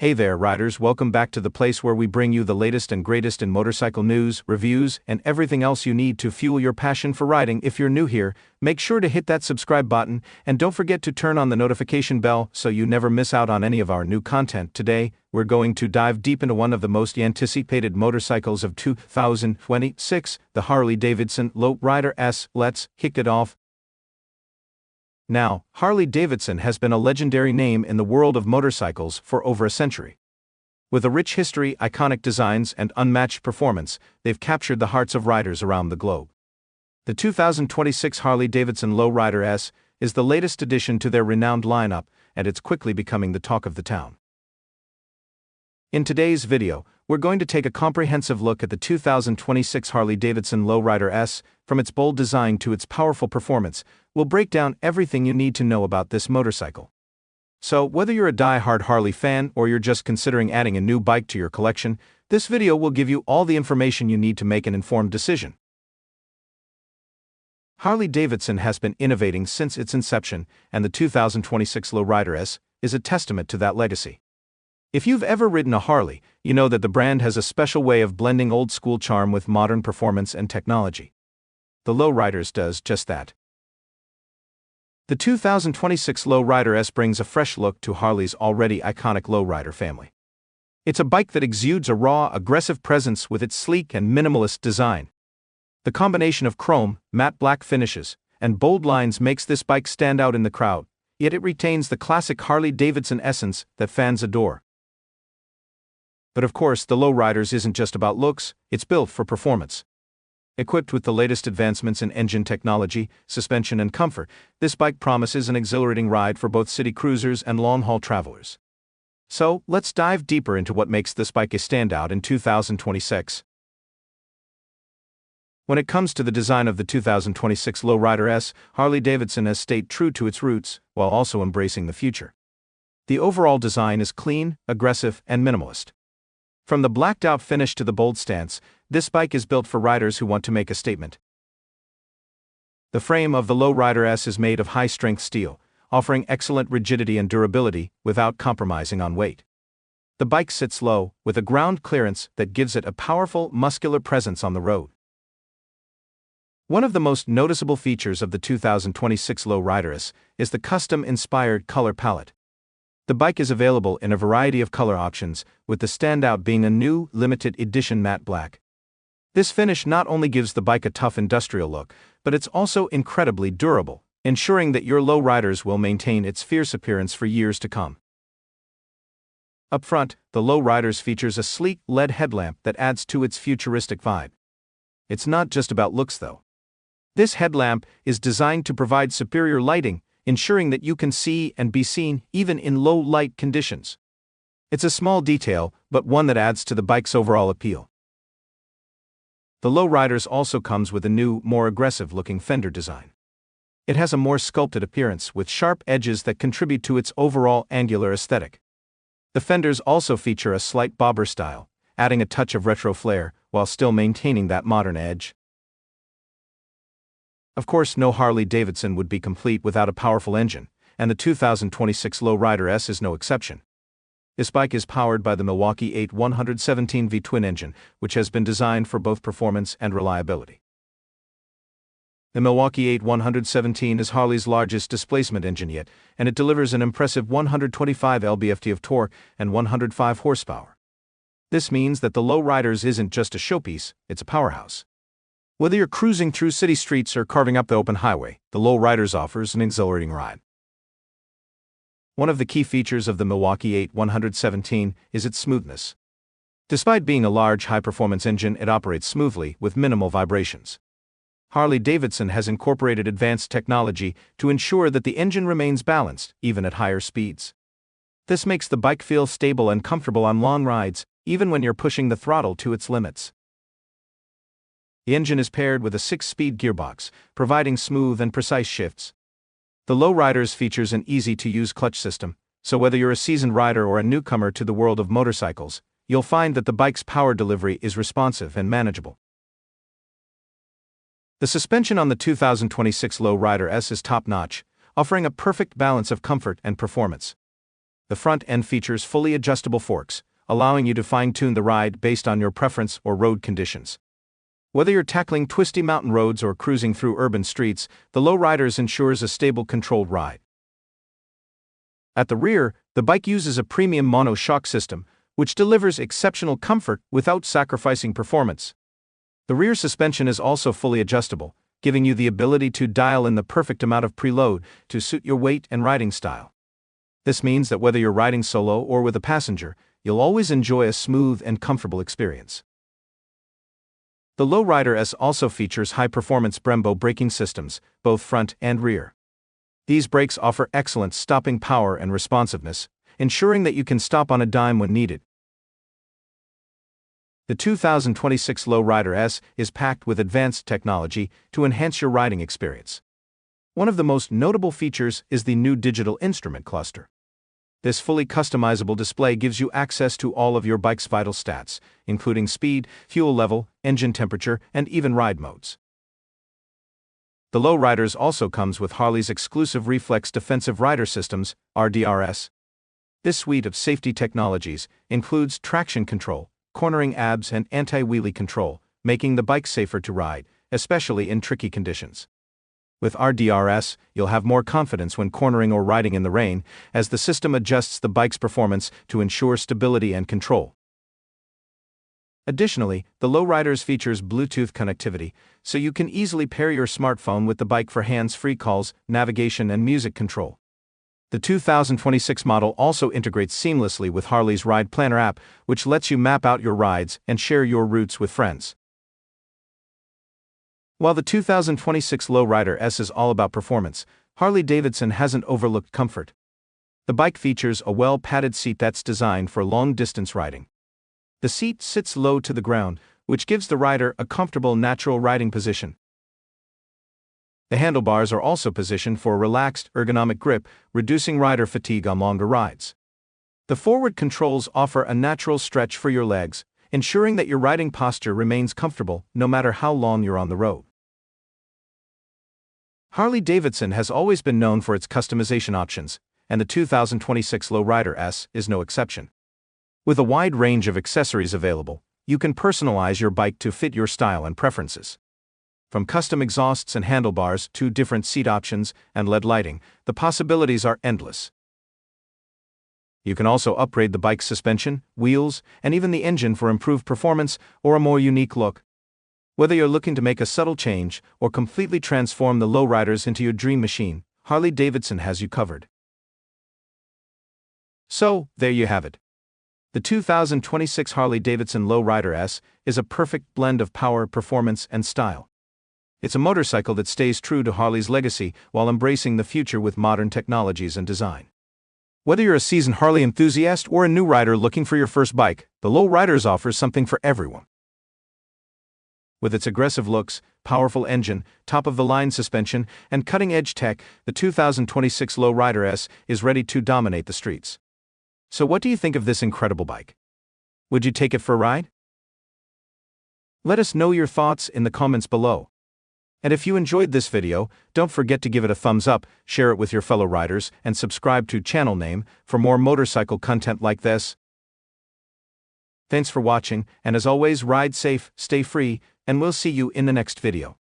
Hey there, riders, welcome back to the place where we bring you the latest and greatest in motorcycle news, reviews, and everything else you need to fuel your passion for riding. If you're new here, make sure to hit that subscribe button, and don't forget to turn on the notification bell so you never miss out on any of our new content. Today, we're going to dive deep into one of the most anticipated motorcycles of 2026, the Harley-Davidson Low Rider S. Let's kick it off. Now, Harley-Davidson has been a legendary name in the world of motorcycles for over a century. With a rich history, iconic designs, and unmatched performance, they've captured the hearts of riders around the globe. The 2026 Harley-Davidson Low Rider S is the latest addition to their renowned lineup, and it's quickly becoming the talk of the town. In today's video, we're going to take a comprehensive look at the 2026 Harley-Davidson Low Rider S. From its bold design to its powerful performance, we'll break down everything you need to know about this motorcycle. So, whether you're a die-hard Harley fan or you're just considering adding a new bike to your collection, this video will give you all the information you need to make an informed decision. Harley-Davidson has been innovating since its inception, and the 2026 Low Rider S is a testament to that legacy. If you've ever ridden a Harley, you know that the brand has a special way of blending old-school charm with modern performance and technology. The Low Riders does just that. The 2026 Low Rider S brings a fresh look to Harley's already iconic Low Rider family. It's a bike that exudes a raw, aggressive presence with its sleek and minimalist design. The combination of chrome, matte black finishes, and bold lines makes this bike stand out in the crowd, yet it retains the classic Harley-Davidson essence that fans adore. But of course, the Low Riders isn't just about looks, it's built for performance. Equipped with the latest advancements in engine technology, suspension, and comfort, this bike promises an exhilarating ride for both city cruisers and long-haul travelers. So, let's dive deeper into what makes this bike a standout in 2026. When it comes to the design of the 2026 Low Rider S, Harley-Davidson has stayed true to its roots, while also embracing the future. The overall design is clean, aggressive, and minimalist. From the blacked-out finish to the bold stance, this bike is built for riders who want to make a statement. The frame of the Low Rider S is made of high-strength steel, offering excellent rigidity and durability without compromising on weight. The bike sits low, with a ground clearance that gives it a powerful, muscular presence on the road. One of the most noticeable features of the 2026 Low Rider S is the custom-inspired color palette. The bike is available in a variety of color options, with the standout being a new, limited edition matte black. This finish not only gives the bike a tough industrial look, but it's also incredibly durable, ensuring that your Low Riders will maintain its fierce appearance for years to come. Up front, the Low Riders features a sleek LED headlamp that adds to its futuristic vibe. It's not just about looks though. This headlamp is designed to provide superior lighting, ensuring that you can see and be seen even in low light conditions. It's a small detail, but one that adds to the bike's overall appeal. The Low Riders also comes with a new, more aggressive-looking fender design. It has a more sculpted appearance with sharp edges that contribute to its overall angular aesthetic. The fenders also feature a slight bobber style, adding a touch of retro flair while still maintaining that modern edge. Of course, no Harley-Davidson would be complete without a powerful engine, and the 2026 Low Rider S is no exception. This bike is powered by the Milwaukee-Eight 117V twin engine, which has been designed for both performance and reliability. The Milwaukee-Eight 117 is Harley's largest displacement engine yet, and it delivers an impressive 125 lb-ft of torque and 105 horsepower. This means that the Low Riders isn't just a showpiece, it's a powerhouse. Whether you're cruising through city streets or carving up the open highway, the Low Riders offers an exhilarating ride. One of the key features of the Milwaukee-Eight 117 is its smoothness. Despite being a large, high-performance engine, it operates smoothly with minimal vibrations. Harley-Davidson has incorporated advanced technology to ensure that the engine remains balanced, even at higher speeds. This makes the bike feel stable and comfortable on long rides, even when you're pushing the throttle to its limits. The engine is paired with a 6-speed gearbox, providing smooth and precise shifts. The Low Riders features an easy-to-use clutch system, so whether you're a seasoned rider or a newcomer to the world of motorcycles, you'll find that the bike's power delivery is responsive and manageable. The suspension on the 2026 Low Rider S is top-notch, offering a perfect balance of comfort and performance. The front end features fully adjustable forks, allowing you to fine-tune the ride based on your preference or road conditions. Whether you're tackling twisty mountain roads or cruising through urban streets, the Low Riders ensures a stable, controlled ride. At the rear, the bike uses a premium mono shock system, which delivers exceptional comfort without sacrificing performance. The rear suspension is also fully adjustable, giving you the ability to dial in the perfect amount of preload to suit your weight and riding style. This means that whether you're riding solo or with a passenger, you'll always enjoy a smooth and comfortable experience. The Low Rider S also features high-performance Brembo braking systems, both front and rear. These brakes offer excellent stopping power and responsiveness, ensuring that you can stop on a dime when needed. The 2026 Low Rider S is packed with advanced technology to enhance your riding experience. One of the most notable features is the new digital instrument cluster. This fully customizable display gives you access to all of your bike's vital stats, including speed, fuel level, engine temperature, and even ride modes. The Low Riders also comes with Harley's exclusive Reflex Defensive Rider Systems, RDRS. This suite of safety technologies includes traction control, cornering ABS, and anti-wheelie control, making the bike safer to ride, especially in tricky conditions. With RDRS, you'll have more confidence when cornering or riding in the rain, as the system adjusts the bike's performance to ensure stability and control. Additionally, the Low Riders features Bluetooth connectivity, so you can easily pair your smartphone with the bike for hands-free calls, navigation, and music control. The 2026 model also integrates seamlessly with Harley's Ride Planner app, which lets you map out your rides and share your routes with friends. While the 2026 Low Rider S is all about performance, Harley-Davidson hasn't overlooked comfort. The bike features a well-padded seat that's designed for long-distance riding. The seat sits low to the ground, which gives the rider a comfortable, natural riding position. The handlebars are also positioned for a relaxed, ergonomic grip, reducing rider fatigue on longer rides. The forward controls offer a natural stretch for your legs, ensuring that your riding posture remains comfortable no matter how long you're on the road. Harley-Davidson has always been known for its customization options, and the 2026 Low Rider S is no exception. With a wide range of accessories available, you can personalize your bike to fit your style and preferences. From custom exhausts and handlebars to different seat options and LED lighting, the possibilities are endless. You can also upgrade the bike's suspension, wheels, and even the engine for improved performance or a more unique look. Whether you're looking to make a subtle change or completely transform the Low Riders into your dream machine, Harley-Davidson has you covered. So, there you have it. The 2026 Harley-Davidson Low Rider S is a perfect blend of power, performance, and style. It's a motorcycle that stays true to Harley's legacy while embracing the future with modern technologies and design. Whether you're a seasoned Harley enthusiast or a new rider looking for your first bike, the Low Riders offers something for everyone. With its aggressive looks, powerful engine, top-of-the-line suspension, and cutting-edge tech, the 2026 Low Rider S is ready to dominate the streets. So what do you think of this incredible bike? Would you take it for a ride? Let us know your thoughts in the comments below. And if you enjoyed this video, don't forget to give it a thumbs up, share it with your fellow riders, and subscribe to channel name for more motorcycle content like this. Thanks for watching, and as always, ride safe, stay free, and we'll see you in the next video.